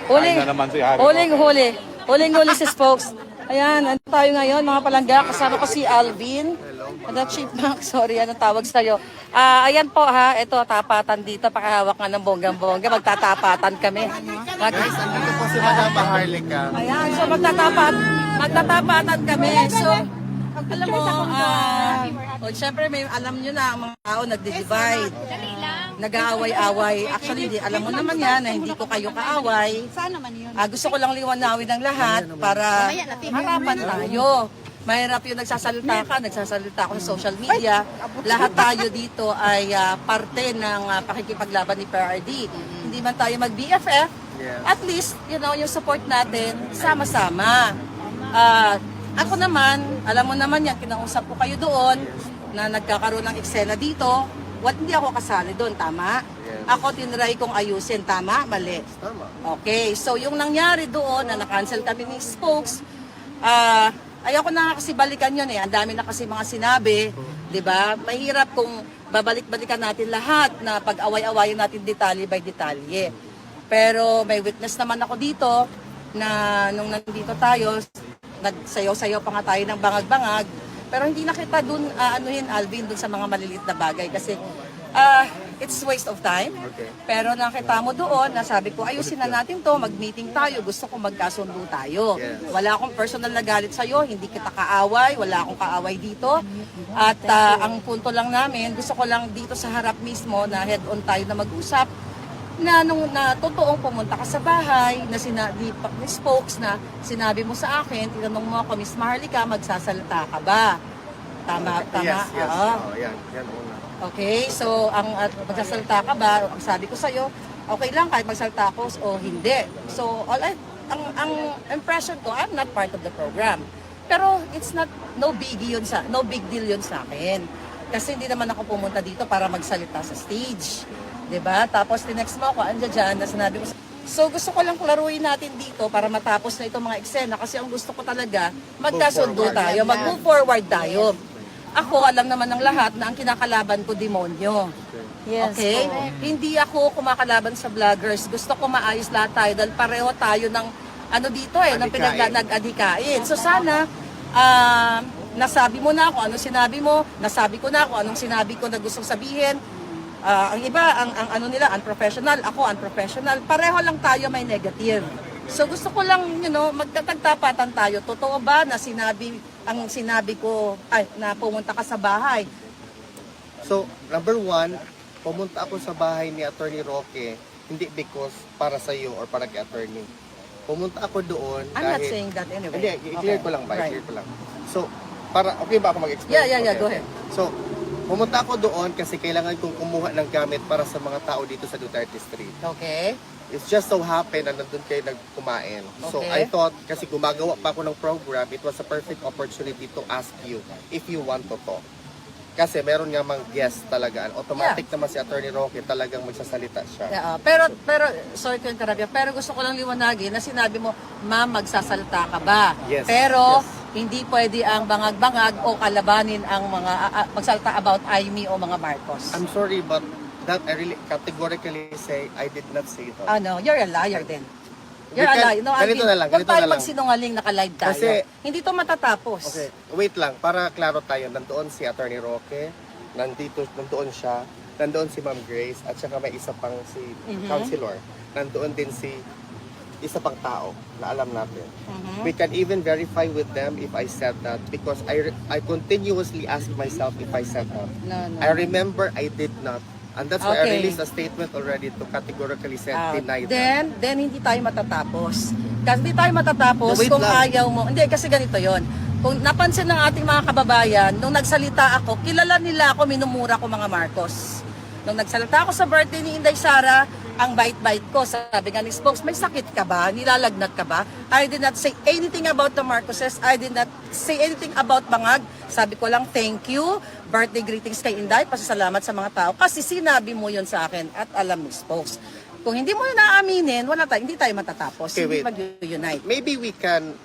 Huling, huling si Spokes. Ayan, ano tayo ngayon mga palangga. Kasama ko si Alvin. Ano, Chipmunk, sorry, anong tawag sa'yo? Ayan po ha, ito, tapatan dito. Pakahawak nga ng bonggang-bongga. Magtatapatan kami. Ito po si Madam Maharlika. Ayan, so magtatapatan kami. So, alam mo, syempre may alam nyo na ang mga tao nagdi-divide. Nag-aaway-away. Actually, alam mo naman yan na hindi ko kayo kaaway. Gusto ko lang liwanawin ng lahat para harapan tayo. Mahirap yung nagsasalita ako sa social media. Lahat tayo dito ay parte ng pakikipaglaban ni PRD. Hindi man tayo mag-BFF, at least, you know, yung support natin, sama-sama. Ako naman, alam mo naman yan, kinausap ko kayo doon na nagkakaroon ng eksena dito. Hindi ako kasali doon, tama? Ako tinry kong ayusin, tama? Mali? Okay, so yung nangyari doon na na-cancel kami ni Spokes, ayoko na kasi balikan yun eh. Ang dami na kasi mga sinabi, di ba? Mahirap kung babalik-balikan natin lahat na pag-away-awayin natin detalye by detalye. Pero may witness naman ako dito na nung nandito tayo, nagsayaw-sayaw pa nga tayo ng bangag-bangag. Pero hindi na kita dun, Alvin, dun sa mga maliliit na bagay. Kasi it's waste of time. Pero nakita mo doon, nasabi ko, ayusin na natin to, mag-meeting tayo, gusto ko magkasundo tayo. Wala akong personal na galit sa'yo, hindi kita kaaway, wala akong kaaway dito. At ang punto lang namin, gusto ko lang dito sa harap mismo na head-on tayo na mag-usap, na nung na totoong pumunta ka sa bahay, na sinabi ni Spokes na sinabi mo sa akin, tinanong mo ako, Miss Maharlika, magsasalita ka ba? Tama? Yes. Yan una. Okay, so ang magsasalita ka ba? Ang sabi ko sa'yo, okay lang kahit magsalita ako o hindi. So ang impression ko, I'm not part of the program. Pero it's no big deal yun sa akin. Kasi hindi naman ako pumunta dito para magsalita sa stage. 'Di ba? Tapos tinext mo ako, andyan dyan, na sinabi ko. So gusto ko lang klaruhin natin dito para matapos na itong mga eksena kasi ang gusto ko talaga magkasundo tayo, mag-move forward tayo. Ako, alam naman ng lahat na ang kinakalaban ko demonyo. Yes. Okay? Hindi ako kumakalaban sa vloggers. Gusto ko maayos lahat tayo dahil pareho tayo ng dito ng pinag-adhikain. So sana nasabi mo na ako anong sinabi mo, nasabi ko na ako anong sinabi ko na gustong sabihin. Ang iba, ang nila, unprofessional. Ako, unprofessional. Pareho lang tayo may negative. So gusto ko lang, magtatagtapatan tayo. Totoo ba na sinabi ko, na pumunta ka sa bahay? So, number one, pumunta ako sa bahay ni Attorney Roque, hindi because para sa iyo or para kay attorney. Pumunta ako doon I'm not saying that anyway. Hindi, i-clear ko lang ba? I-clear ko lang. So, okay ba ako mag-explain? Yeah, Okay. go ahead. So, pumunta ako doon kasi kailangan kong kumuha ng gamit para sa mga tao dito sa Duterte Street. Okay. It's just so happen na nandun kayo nagkumain. So Okay. I thought, kasi gumagawa pa ako ng program, it was a perfect opportunity to ask you if you want to talk. Kasi meron nga mang guest talaga. Automatic naman si Attorney Roque talagang magsasalita siya. Yeah, pero sorry to interrupt you, pero gusto ko lang liwanagin na sinabi mo, ma'am, magsasalita ka ba? Yes, Pero yes. hindi pwede ang bangag-bangag o kalabanin ang mga magsalita about Aimee o mga Marcos. I'm sorry, but that I really categorically say I did not say that. You're a liar then. You're We a can- liar. No, ganito na lang, huwag ganito tayo na lang. magsinungaling, naka-live tayo. Kasi- hindi to matatapos. Okay, wait lang, para klaro tayo. Nandoon si Attorney Roque, nandoon siya, nandoon si Ma'am Grace, at saka may isa pang si Councilor. Nandoon din si isa pang tao na alam natin. We can even verify with them if I said that because I continuously ask myself if I said that. No. I remember I did not. And that's why I Okay. released a statement already to categorically say deny that. Then hindi tayo matatapos. Kasi hindi tayo matatapos Wait kung lang. ayaw mo. Hindi, kasi ganito yon. Kung napansin ng ating mga kababayan, nung nagsalita ako, kilala nila ako, minumura ko mga Marcos. Nung nagsalita ako sa birthday ni Inday Sara, ang bait-bait ko, sabi nga ni Spokes, may sakit ka ba? Nilalagnat ka ba? I did not say anything about the Marcoses. I did not say anything about Bangag. Sabi ko lang, thank you. Birthday greetings kay Inday. Pasasalamat sa mga tao. Kasi sinabi mo yon sa akin at alam ni Spokes. Kung hindi mo naaaminin, hindi tayo matatapos. Okay, Hindi wait. mag-unite. Maybe we can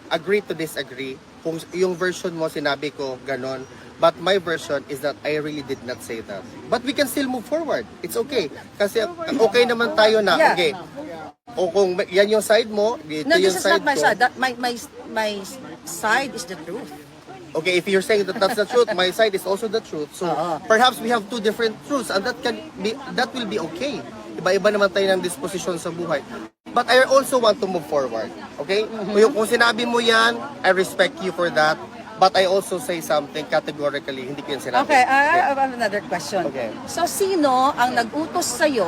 agree to disagree. Kung yung version mo, sinabi ko, ganon. But my version is that I really did not say that. But we can still move forward. It's okay. Kasi okay naman tayo na, Yeah. okay, O kung yan yung side mo, ito No, yung this is side not my ko. side. My side is the truth. Okay, if you're saying that that's the truth, my side is also the truth. So perhaps we have two different truths, and that will be okay. Iba-iba naman tayo ng disposition sa buhay. But I also want to move forward. Okay? Kung sinabi mo yan, I respect you for that. But I also say something categorically, hindi ko yan sinabi. Okay, I have another question. Okay. So, sino ang nag-utos sa'yo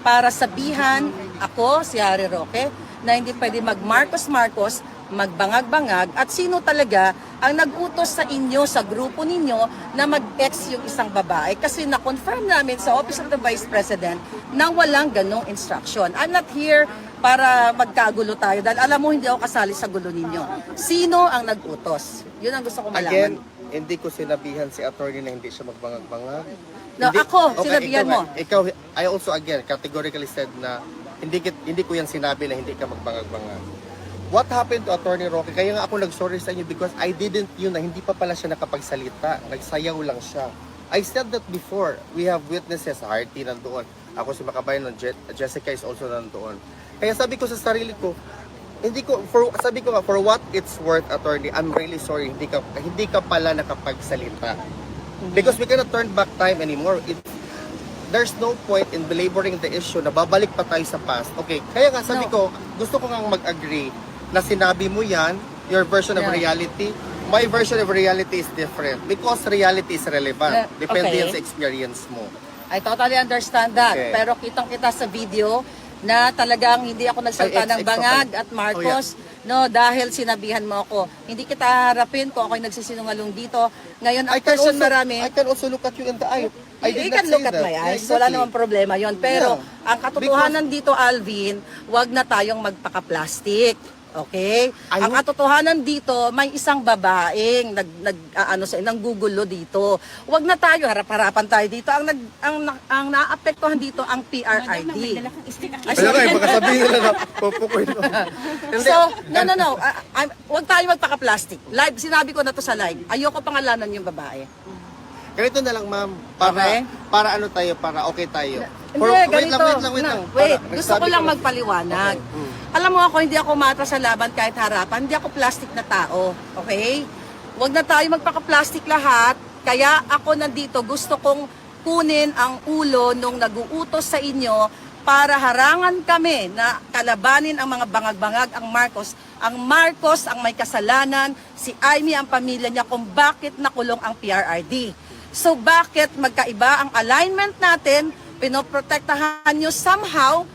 para sabihan ako, si Harry Roque, na hindi pwede mag-Marcos-Marcos, magbangag-bangag, at sino talaga ang nag-utos sa inyo, sa grupo ninyo, na mag-ex yung isang babae? Kasi na-confirm namin sa Office of the Vice President na walang ganong instruction. I'm not here para magkagulo tayo dahil alam mo hindi ako kasali sa gulo ninyo. Sino ang nag-utos? Yun ang gusto ko malaman. Again, hindi ko sinabihan si attorney na hindi siya magbangag-bangag. No, ako, sinabihan mo. Ikaw, I also again categorically said na hindi ko yan sinabi na hindi ka magbangag-bangag. What happened to Attorney Roque? Kaya nga ako nag-sorry sa inyo because I didn't yun na hindi pa pala siya nakapagsalita. Nagsayaw lang siya. I said that before. We have witnesses. Harty nandoon. Ako si Makabayan, Jessica is also nandoon. Kaya sabi ko sa sarili ko, sabi ko nga, for what it's worth, attorney, I'm really sorry, hindi ka pala nakapagsalita. Because we cannot turn back time anymore. There's no point in belaboring the issue na babalik pa tayo sa past. Okay, kaya nga sabi ko, gusto ko nga mag-agree na sinabi mo yan, your version of reality. My version of reality is different because reality is relevant. Depende yan sa experience mo. I totally understand that. Okay. Pero kitang-kita sa video na talagang hindi ako nagsalita ng Bangag at Marcos. No, dahil sinabihan mo ako. Hindi kita harapin kung ako'y nagsisinungalong dito. Ngayon, ang person marami... I can also look at you in the eye. I did You not can say look at that. my Yeah, eyes. Wala exactly. namang problema yon. Pero Yeah. ang katotohanan dito, Alvin, wag na tayong magpaka-plastic. Okay? Ang katotohanan dito, may isang babaeng nanggugulo dito. Wag na tayo, harap-harapan tayo dito. Ang naapektuhan dito ang PRID. Baka sabihin nila na pupukoy ko. So, no. Wag tayo magpaka-plastic. Live, sinabi ko na to sa live. Ayoko pangalanan yung babae. Ganito na lang, ma'am. Okay. Para ano tayo, para okay tayo. Hindi, ganito. Wait lang. Wait, gusto ko Nagsabi lang na- magpaliwanag. Okay. Alam mo ako, hindi ako matras sa laban kahit harapan. Hindi ako plastic na tao. Okay? Huwag na tayo magpaka-plastic lahat. Kaya ako nandito, gusto kong kunin ang ulo nung nag-uutos sa inyo para harangan kami na kalabanin ang mga bangag-bangag, ang Marcos. Ang Marcos ang may kasalanan, si Amy ang pamilya niya kung bakit nakulong ang PRRD. So bakit magkaiba ang alignment natin, pinoprotektahan nyo somehow,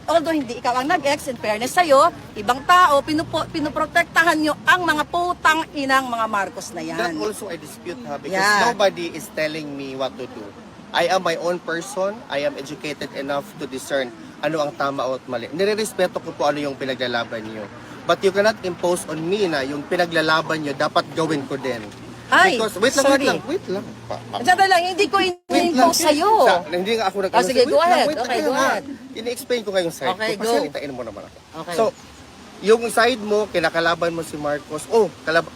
although hindi ikaw ang nag-ex, in fairness sa'yo, ibang tao, pinoprotektahan nyo ang mga putang inang mga Marcos na yan. That also I dispute ha, because Yeah. nobody is telling me what to do. I am my own person. I am educated enough to discern ano ang tama o mali. Nirerespeto ko po ano yung pinaglalaban niyo. But you cannot impose on me na yung pinaglalaban niyo dapat gawin ko din. Ay, Because, sorry. wait lang. Diyan lang, hindi ko in-impose sa'yo. Hindi nga ako nag- Oh, sige, Wait go lang, ahead. wait lang, Okay, kaya go nga. ahead. Ini-explain ko kayong side Okay, ko. go. Pasalitain mo naman ako. Okay. So, yung side mo, kinakalaban mo si Marcos.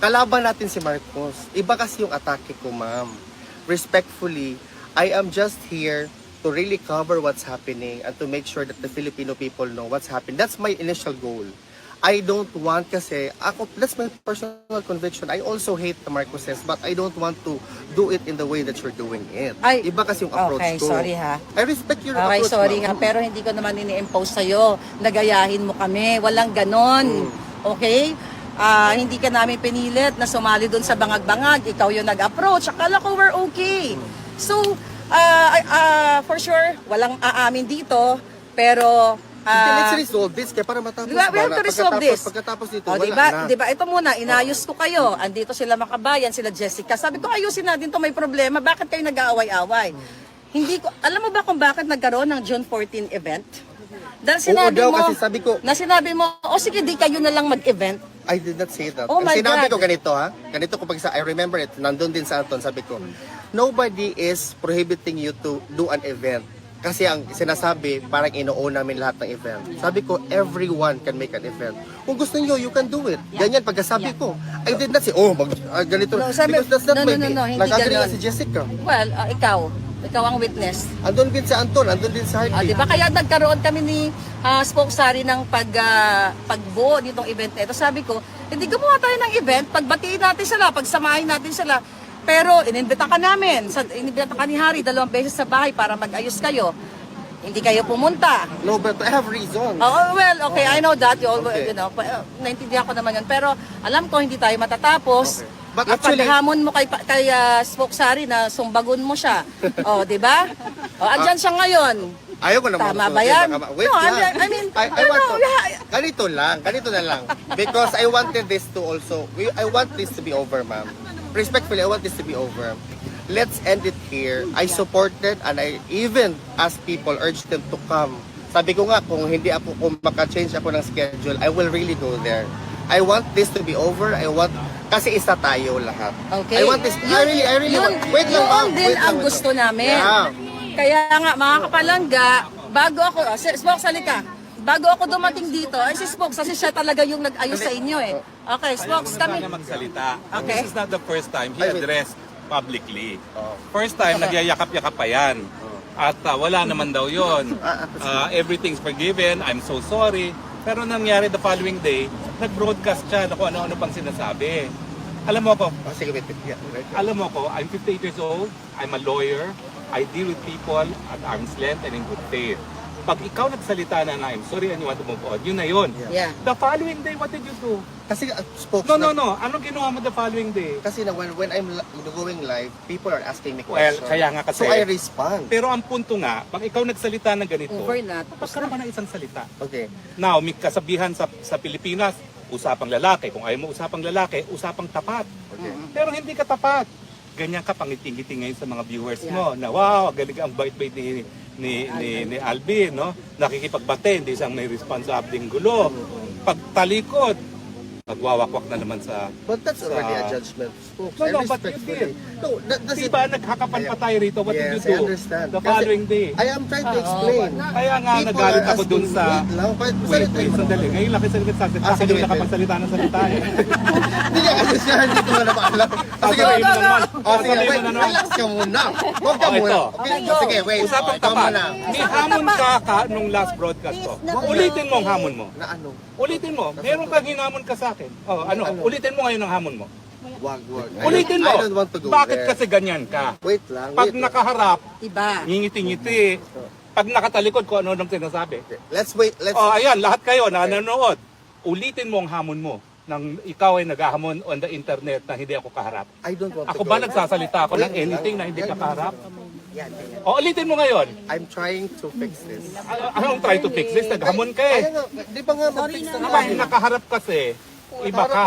Kalaban natin si Marcos. Iba kasi yung atake ko, ma'am. Respectfully, I am just here to really cover what's happening and to make sure that the Filipino people know what's happening. That's my initial goal. I don't want kasi, that's my personal conviction. I also hate the Marcoses, but I don't want to do it in the way that you're doing it. Ay, Iba kasi yung approach okay, ko. sorry ha. I respect your Okay, approach, sorry ma'am. nga, pero hindi ko naman ini-impose sa'yo. Nagayahin mo kami. Walang ganon. Okay? Hindi ka namin pinilit na sumali doon sa bangag-bangag. Ikaw yung nag-approach. Akala ko we're okay. So, for sure, walang aamin dito. Pero, Let's resolve this kaya para matapos. we have to resolve this. Pagkatapos dito, O, wala na. diba, ito muna, inayos ko kayo. Andito sila Makabayan, sila Jessica. Sabi ko, ayusin natin to, may problema. Bakit kayo nag-aaway-away? Hindi ko, alam mo ba kung bakit nagkaroon ng June 14 event? Dahil sinabi daw, mo, kasi sabi ko- na sinabi mo, sige, di kayo na lang mag-event. I did not say that. Oh Ang my sinabi God. ko ganito ha. Ganito ko I remember it. Nandun din sa Anton. Sabi ko, nobody is prohibiting you to do an event. Kasi ang sinasabi, parang ino-own namin lahat ng event. Sabi ko, everyone can make an event. Kung gusto niyo, you can do it. Ganyan, pagkasabi ko. I did not say, ganito. No, sabi- Because that's not no, my no, no, hindi Nag-agree ganon. nga si Jessica. Well, ikaw, Ikaw ang witness. Andun din sa Anton, andun din sa Heartbeat. Di ba kaya nagkaroon kami ni Spokesari ng pagbuo nitong event na ito. Sabi ko, hindi gumawa tayo ng event, pagbatiin natin sila, pagsamahin natin sila. Pero inimbita ka namin, inimbita ka ni Harry 2 beses sa bahay para mag-ayos kayo. Hindi kayo pumunta. No, but I have reasons. Oh, well, okay, I know that. Okay. You know, naintindihan ko naman yun. Pero alam ko, hindi tayo matatapos. Okay. But actually, ipaghamon mo kay Spokesari na sumbagon mo siya. Oh, di ba? Oh, andyan siya ngayon. ayaw ko naman. Tama ba yan? Wait No, lang. I mean, I ano, want to, ganito na lang. Because I wanted this to also, I want this to be over, ma'am. Respectfully, I want this to be over. Let's end it here. I supported and I even asked people, urged them to come. Sabi ko nga, kung maka-change ako ng schedule, I will really go there. I want this to be over. Kasi isa tayo lahat. Okay. I want this, I really want, wait lang, ma'am. Yun din ang gusto namin. Yeah. Kaya nga, mga kapalangga, bago ako, Spock, salita. Bago ako dumating dito, ay si Spock, kasi siya talaga yung nag-ayos sa inyo eh. Okay, Spock, kami. Ayaw mo na magsalita. And Okay. This is not the first time he Ay, wait. addressed publicly. First time, nagyayakap-yakap pa yan. At wala naman daw yun. Everything's forgiven, I'm so sorry. Pero nangyari the following day, nag-broadcast siya na kung ano-ano pang sinasabi. Alam mo ko, Sige, wait. Yeah, right. alam mo ko, I'm 58 years old, I'm a lawyer, I deal with people at arm's length and in good faith. Pag ikaw nagsalita na I'm sorry and you want to move on, yun na yun. Yeah. The following day, what did you do? Kasi spoke No. Anong ginawa mo the following day? Kasi na when I'm going live, people are asking me Well, questions. kaya nga kasi. So I respond. Pero ang punto nga, pag ikaw nagsalita ng ganito, Over na. tapos ka naman ng isang salita. Okay. Now, may kasabihan sa Pilipinas, usapang lalaki. Kung ayaw mo usapang lalaki, usapang tapat. Okay. Pero hindi ka tapat. Ganyan ka pangiting-ngiti ngayon sa mga viewers mo na wow, galing ang bait-bait ni Alvin, no? Nakikipagbate, hindi siyang may responsabling gulo. Pagtalikod, nagwawakwak na naman sa... But that's already a judgment. Folks, No, I but you respectfully. did. No, that's Diba, naghakapan pa tayo rito, what did you Yes, do? I understand. The Kasi following day. I am trying to explain. Kaya nga People nagalit are ako dun asking sa... me lang. Wait, sandali. Ngayon lang kasi nagsasalita. Ah, sige, Kanina wait, ka wait. pagsalita ng salita eh. Hindi nga kasi siya, hindi ko na maalam. Sige, Sasabihin mo na naman. Oh, sige, Sasabihin wait. mo na naman. Relax ka muna. Huwag ka Oh, muna. ito. Okay, sige, wait. Usapang Ikaw tapat. muna. May hamon ka nung last broadcast ko. Ulitin mo ang hamon mo. Na ano? Ulitin mo. Meron kang hinamon ka sa akin. Oh, ano? Ulitin mo ngayon ang hamon mo. Wag. Ulitin mo. I don't want to go Bakit there. kasi ganyan ka? Wait lang. Pag wait lang. nakaharap, Iba. ngingiti-ngiti. Pag nakatalikod ko ano nang sinasabi. Let's wait. Let's Oh, ayan, lahat kayo na nanonood. Ulitin mo ang hamon mo nang ikaw ay naghahamon on the internet na hindi ako kaharap. I don't want Ako to ba go. nagsasalita ako ng anything na hindi ka kaharap? O, ulitin mo ngayon. I'm trying to fix this. Anong try to fix this? Naghamon ka eh. Kaya nga, di ba nga mag-fix na Kapag nakaharap kasi, iba ka.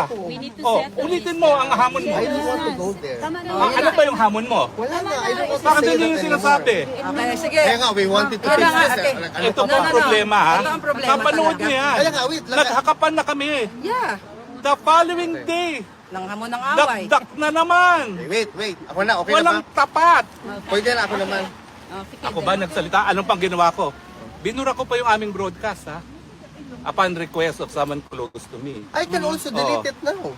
Oh, ulitin mo ang hamon mo. I don't want to go there. Ano ba yung hamon mo? Wala nga, I don't want to Bakit say hindi that yung anymore. sinasabi? Okay, sige. Kaya nga, we wanted to Kaya fix nga, this. okay. Ano Ito pa pa ang ba? problema ha. Ito ang problema Kapanood talaga. niyo yan. Kaya nga, wait lang. Naghakapan na kami. Yeah. The following day, Nang hamon ng away. dakdak na naman. Wait. Ako na, okay Walang na ba? tapat. Pwede na, ako naman. Ako ba nagsalita? Anong pang ginawa ko? Binura ko pa yung aming broadcast ha. Upon request of someone close to me. I can also delete it now.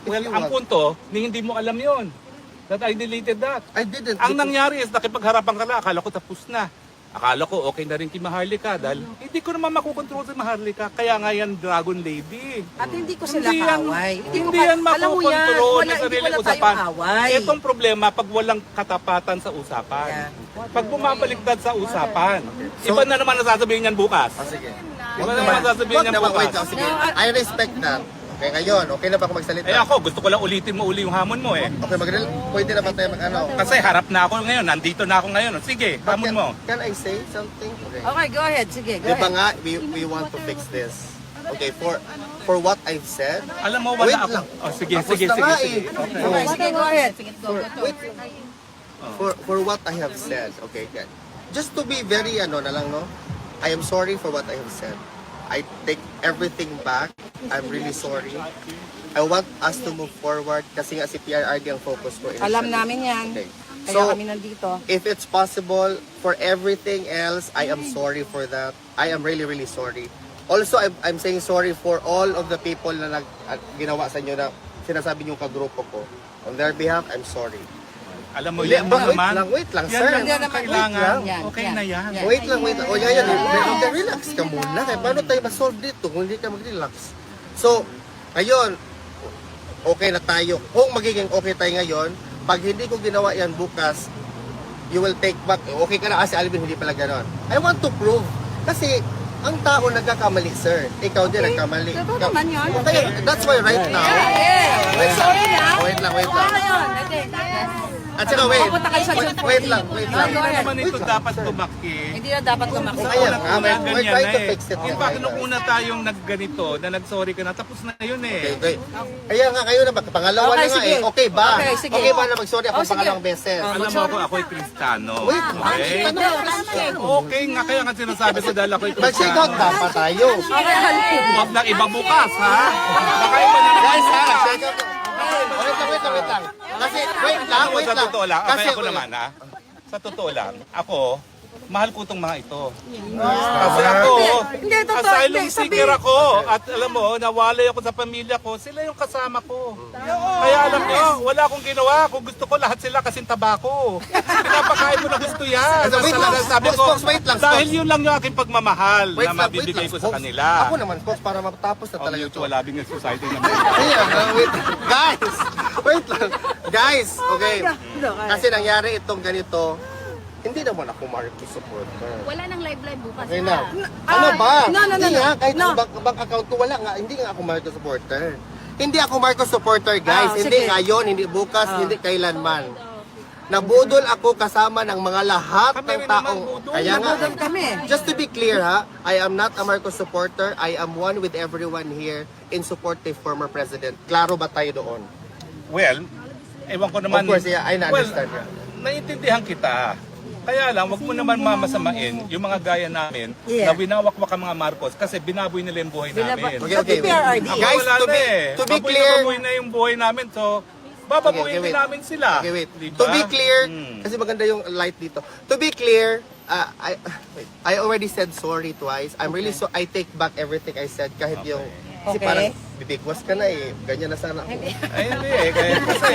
If Well, you ang want. punto, hindi mo alam yon. That I deleted that. I didn't. Ang nangyari is nakipagharapan ka na, akala ko tapos na. Akala ko okay na rin kay Maharlika dahil hindi ko naman makukontrol si Maharlika. Kaya nga yan Dragon Lady. At hindi ko sila Hindi yan, kaaway. hindi ko yan alam mo yan, makukontrol wala, na hindi sarili wala usapan. tayong away. Itong problema pag walang katapatan sa usapan. Yeah. Pag bumabaliktad sa usapan. Iba na naman nasasabihin yan bukas. Sige. Iba na naman nasasabihin Wag yan naman, wait bukas. lang. Sige. I respect that. Okay, ngayon, okay na ba ako magsalita? Eh ako, gusto ko lang ulitin mo uli yung hamon mo eh. Okay, pwede na ba tayo mag-ano? Kasi harap na ako ngayon, nandito na ako ngayon. Sige, hamon mo. Can I say something? Okay. Okay, go ahead. Sige, go Di ba ahead. nga, we want to fix this. Okay, for what I've said, Alam mo, wala Wait ako. lang. Oh, sige, Tapos sige, na sige, nga sige. eh. Okay, sige, go ahead. wait, for what I have said, okay, good. Just to be very, na lang, no? I am sorry for what I have said. I take everything back. I'm really sorry. I want us to move forward kasi nga si PRRD ang focus ko. Alam namin yan. Okay. Kaya So, kami nandito. if it's possible, for everything else, I am sorry for that. I am really, really sorry. Also, I'm saying sorry for all of the people na ginawa sa inyo na sinasabi niyong kagrupo ko. On their behalf, I'm sorry. Alam mo, Hindi, yan mo wait naman. wait lang, Yan sir. lang Hindi ang naman, kailangan. wait lang. Okay Yan, na yan. yan. Wait lang. O yan. Relax ka muna. Kaya paano tayo ma-solve dito kung hindi ka mag-relax? So, ngayon, okay na tayo. Kung magiging okay tayo ngayon, pag hindi ko ginawa yan bukas, you will take back. Okay ka na kasi Alvin, hindi pala ganon. I want to prove. Kasi, ang tao nagkakamali, sir. Ikaw din nagkamali. Totoo naman yun. Okay, that's why right now. Wait Sorry lang. na. Wait lang. Ngayon. At saka wait. Pupunta kayo sa June 14. Wait lang. Go Hindi ahead. naman ito dapat tumaki. Hindi na dapat lumakit. Kaya nga, Una, we're ganyan trying na to eh. fix it. In fact, nung una tayong nagganito, na nag-sorry ka na, tapos na yun eh. Okay. Kaya nga kayo na, pangalawa Okay, na nga sige. eh. Okay ba? Okay, sige. Okay ba na mag-sorry ako Oh, sige. pangalawang beses? Alam mo ako, ako'y Kristiyano. Wait, Okay? Okay nga, kaya nga sinasabi ko dahil ako'y mag-shake out Kristiyano. dapat tayo. Okay, halipin. Huwag na iba bukas, ha? Baka iba na naman Guys, ha? bukas. Shake out. Wait lang. Kasi, wait lang. Sa totoo lang, Kasi ako naman, ha? Sa totoo lang, ako, mahal ko itong mga ito. Kasi ako, Hindi, totoo. asylum Hindi, seeker ako. At alam mo, nawalay ako sa pamilya ko. Sila yung kasama ko. Kaya alam nyo, wala akong ginawa. Kung gusto ko, lahat sila kasing tabako. Pinapakain ko na gusto yan. Wait Basta lang, lang sabi ko, Spox, wait lang, dahil Spox. yun lang yung aking pagmamahal Wait na lang, mabibigay ko Spox. sa kanila. Ako naman, Spox, para matapos na Oh, talaga ito. mutual loving and society naman. Kaya nga, wait. Guys, wait lang. Guys, okay. Kasi nangyari itong ganito, hindi naman ako Marcos supporter. Wala nang live bukas. Okay na. Ano ba? no, no, no, Hindi no. nga, kahit No. bank account ko wala nga, hindi nga ako Marcos supporter. Hindi ako Marcos supporter, guys. Ah, Hindi sige. ngayon, hindi bukas, hindi kailanman. Nabudol ako kasama ng mga lahat Kami ng rin taong... naman budol. Kaya nga, Nabudol kami. just to be clear ha, I am not a Marcos supporter. I am one with everyone here in support of former president. Klaro ba tayo doon? Well, ewan ko naman. Of course, yeah, I understand. Well, naiintindihan kita. Kaya lang, wag mo naman mamasamain yung mga gaya namin Yeah. na winawakwak ang mga Marcos kasi binaboy nila yung buhay namin. Okay, okay. PRRD. Guys, Wala to na be, eh. to be Baboy na clear, baboy na yung buhay namin. So, bababuhin Okay, din wait. namin sila. Okay, wait. Diba? To be clear, Hmm. kasi maganda yung light dito. To be clear, I already said sorry twice. I'm really so I take back everything I said kahit yung kasi Okay. parang bibigwas ka na eh. Ganyan na sana ako. Ay, hindi eh. Kaya kasi,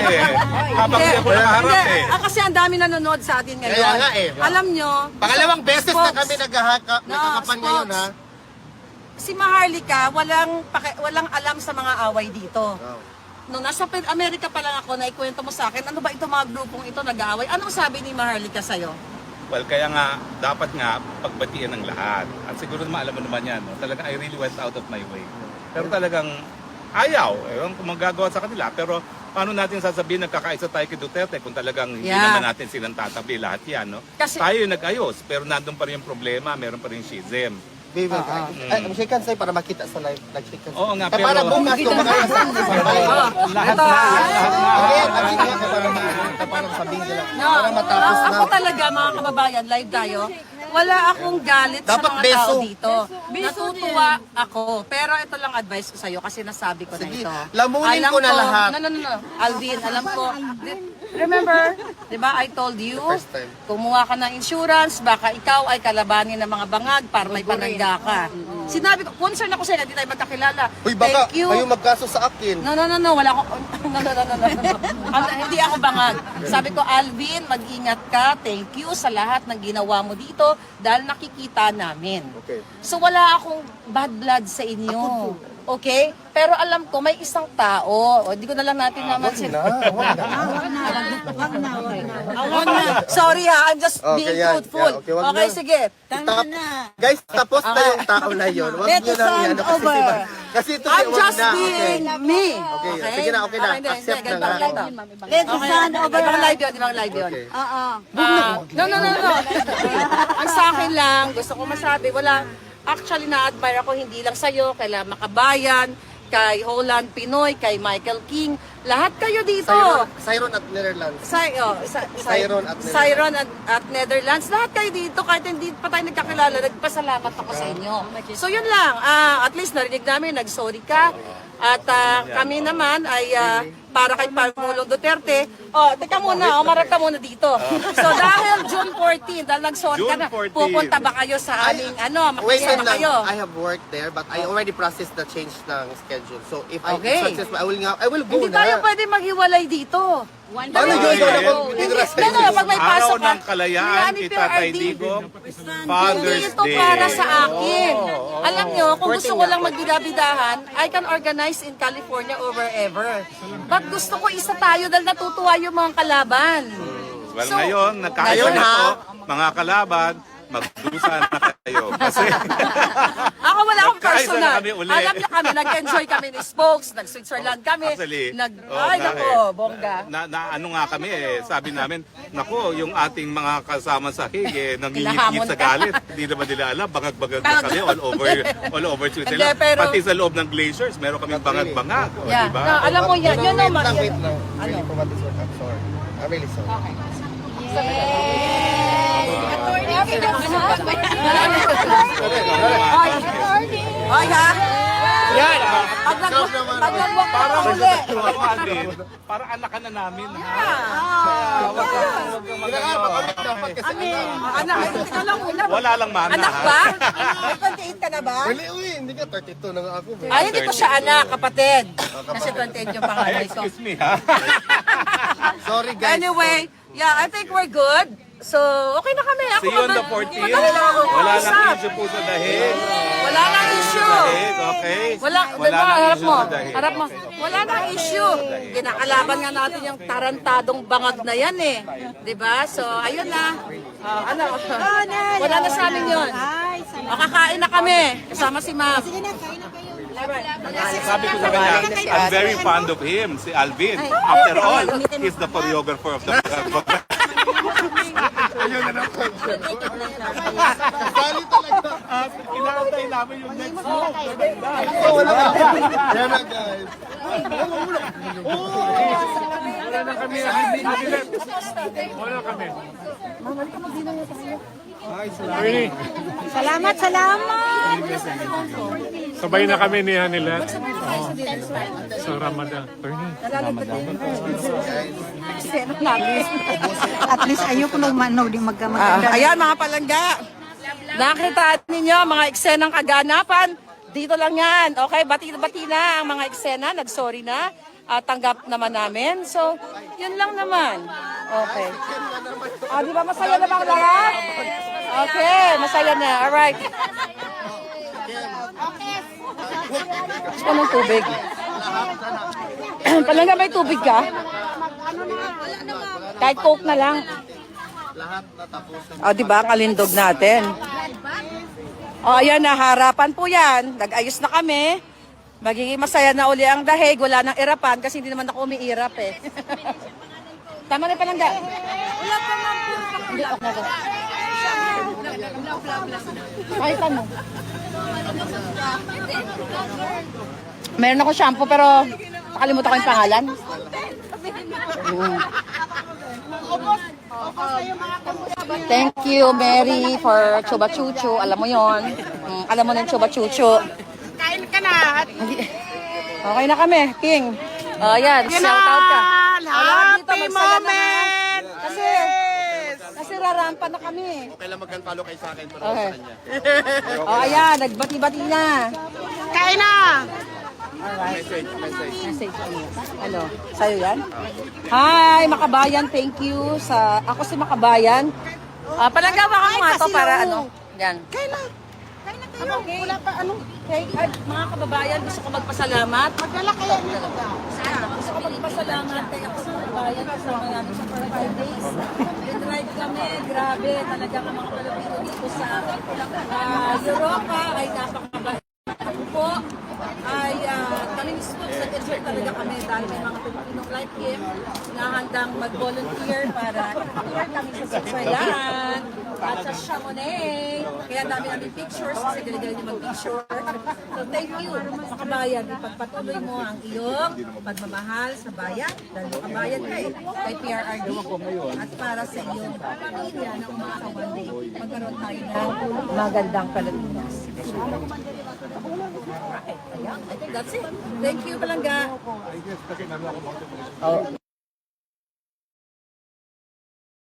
habang hindi ako nakaharap eh. Kasi ang dami nanonood sa atin ngayon. Kaya nga eh. Alam nyo, Pangalawang beses na Spox. kami nagkakapan Spox. ngayon ha. si Maharlika, walang alam sa mga away dito. Oh. Nung nasa Amerika pa lang ako, naikwento mo sa akin, ano ba ito mga grupong ito nag-aaway? Anong sabi ni Maharlika sa'yo? Well, kaya nga, dapat nga pagbatian ng lahat. At siguro naman, alam mo naman yan, no? Talagang I really went out of my way. Pero talagang ayaw. Ewan kung magagawa sa kanila. Pero paano natin sasabihin nagkakaisa tayo kay Duterte kung talagang hindi Yeah. naman natin silang tatabi lahat yan, no? Kasi- Tayo yung nag-ayos, pero nandun pa rin yung problema, meron pa rin schism. Baby, shake hands tayo para makita sa live. Nag-shake hands. Oo nga, Eh, para pero- bukas kung makakasal sa sabay. Lahat na, lahat na. Okay, para sabihin nila. Para matapos na. Ako talaga, mga kababayan, live tayo. Wala akong galit Dapat sa mga beso. tao dito. Natutuwa ako. Pero ito lang advice ko sa'yo kasi nasabi ko Sige, na ito. lamunin ko na lahat. No. Alvin, alam ko. Remember, di ba, I told you, First time. kumuha ka ng insurance, baka ikaw ay kalabanin ng mga bangag para may panangga ka. Sinabi ko, concern ako sa'yo, hindi tayo magkakilala. Uy, baka Thank you. kayo magkaso sa akin. No, wala akong, no. Hindi ako bangag. Sabi ko, Alvin, mag-ingat ka. Thank you sa lahat ng ginawa mo dito dahil nakikita namin. Okay. So wala akong bad blood sa inyo. Okay? Pero alam ko, may isang tao. O, di ko na lang natin naman Sorry ha, I'm just Okay, being yan. truthful. Yeah, okay, wag Okay, na. sige. Guys, tapos na yung tao na yun. Wag Let nyo the nang sun yan. Kasi, over. kasi ito I'm wag just na. being me. Okay, sige na, okay na. Accept na nga. Let the sun over. Ibang live yun, ibang live yun. Okay. No. Ang sa akin lang, gusto ko masabi, wala, actually na-admire ako hindi lang sa'yo, kay La Makabayan, kay Holland Pinoy, kay Michael King, lahat kayo dito. Siron at Netherlands. Siron at Netherlands, lahat kayo dito, kahit hindi pa tayo nagkakilala, nagpasalamat ako sa inyo. So yun lang, at least narinig namin, nag-sorry ka. At kami naman ay para kay Pangulong Duterte. Teka muna, umarap ka muna dito. So dahil June 14, dahil nag-sorry ka na, June 14. pupunta ba kayo sa aming Wait makikita lang, kayo? I have worked there but I already processed the change ng schedule. So if Okay. I successful, I will go Hindi na. tayo pwede maghiwalay dito. Paano yun? Ikaw na kung pinras No, no, pag may pasok Araw ng kalayaan, Ni kita Tatay PRRD. Digong, Hindi Father's ito Day. para sa akin. Alam nyo, kung gusto ko lang magbidabidahan, I can organize in California or wherever. But gusto ko isa tayo dahil natutuwa yung mga kalaban. Well, So, ngayon, nagkaisa ngayon, na ha? to, mga kalaban, magdusa na kayo. Kasi, Ako wala akong Nagkaisa na personal. kami uli. Alam niyo kami, nag-enjoy kami ni Spokes, nag-Switzerland kami. Actually, Ay, nga nako, eh. bongga. Ano nga kami sabi namin, nako, yung ating mga kasama sa hig, nangingit Hinahamon sa ka. galit. Hindi naman nila alam, bangag-bangag na kami all over Switzerland. Hindi, pero- Pati sa loob ng glaciers, meron kaming bangag-bangag. O, Yeah. diba? No, alam mo yan, yun naman. Wait lang. Really for what is what I'm sorry. I'm really sorry. Ay, ha? Yan. Pag nag-walk ka pa uli. Para anak ka na namin, ha? Dapat kasi Anak, ito lang una. Wala lang mana, Anak ha? ba? May 28 ka na ba? Wala, uy, hindi ka 32 na nga ako. Ay, hindi ko siya anak, kapatid. Kasi 28 yung panganay ko. Excuse me, ha? Sorry guys. Anyway, yeah, I think we're good. So, okay na kami. Ako See you on the naman, 14th. madali lang ako Wala mag-usap. nang issue po sa dahig. Wala nang issue. Dahig, okay? Wala, Wala diba, nang harap issue mo, sa dahig. harap mo. Wala nang issue. Kinakalaban nga natin yung tarantadong bangag na yan eh. Diba? So, ayun na. Ano? Wala na sa amin yun. Makakain na kami. Kasama si Ma'am. Sabi ko sa kanya, I'm very fond of him, si Alvin. After all, he's the choreographer of the Inaantay namin yung next move. Wala ka. Yan na guys. Salamat, salamat. Sabay na kami ni Hanilet. Sa Ramadan. At least ayoko nung manood yung magkamaganda. Ayan mga palangga. Nakita ninyo mga eksenang kaganapan. Dito lang yan. Okay, bati-bati na ang mga eksena. Nag-sorry na. Tanggap naman namin. So, yun lang naman. Okay. Di ba masaya na bang lahat? Okay, masaya na. Alright. Gusto ko ng tubig. Palangga, may tubig ka? Kahit Coke na lang. Di ba? Ang alindog natin. Ayan na, harapan po yan. Nag-ayos na kami. Magiging masaya na uli ang dahig. Wala nang irapan kasi hindi naman ako umiirap eh. Tama na palangga. Wala pa man po. Hindi, ako na. Kahit ano. Meron ako shampoo pero nakalimutan ko yung pangalan. Thank you, Mary, for Chuba Chuchu. Alam mo yon. Alam mo na yung Chuba Chuchu. Kain ka na. Okay na kami, King. Yan, shout out ka. Happy magsaya moment. naman. Kasi rarampa na kami. Okay lang mag-follow kayo sa akin para Okay. sa kanya. Ayan, nagbati-bati na. Kain na. Message. Message ano? Sa'yo yan? Hi, Makabayan. Thank you. Ako si Makabayan. Palanggawa ka mo nga to para ano? Yan. Kain na. Kain na kayo. Wala pa ano. Okay, ay, mga kababayan, gusto ko magpasalamat. Magdala kaya dito ka. Gusto ko magpasalamat kay ako sa kababayan kasama namin sa 5 days. Nag-drive kami, grabe, talaga ang mga Pilipino dito sa Europa ay napakabait. Ako po ay kami mismo nag-enjoy talaga kami dahil may mga Pilipinong like him na handang mag-volunteer para tour kami sa Switzerland at sa Chamonix. Kaya dami namin pictures kasi galing niyo mag-picture. So thank you, makabayan. Ipagpatuloy mo ang iyong pagmamahal sa bayan dahil makabayan ka eh, kay PRRD at para sa iyong pamilya na umasa one day magkaroon tayo ng magandang Pilipinas. Right. Ayan, I think that's it. Thank you, Palangga.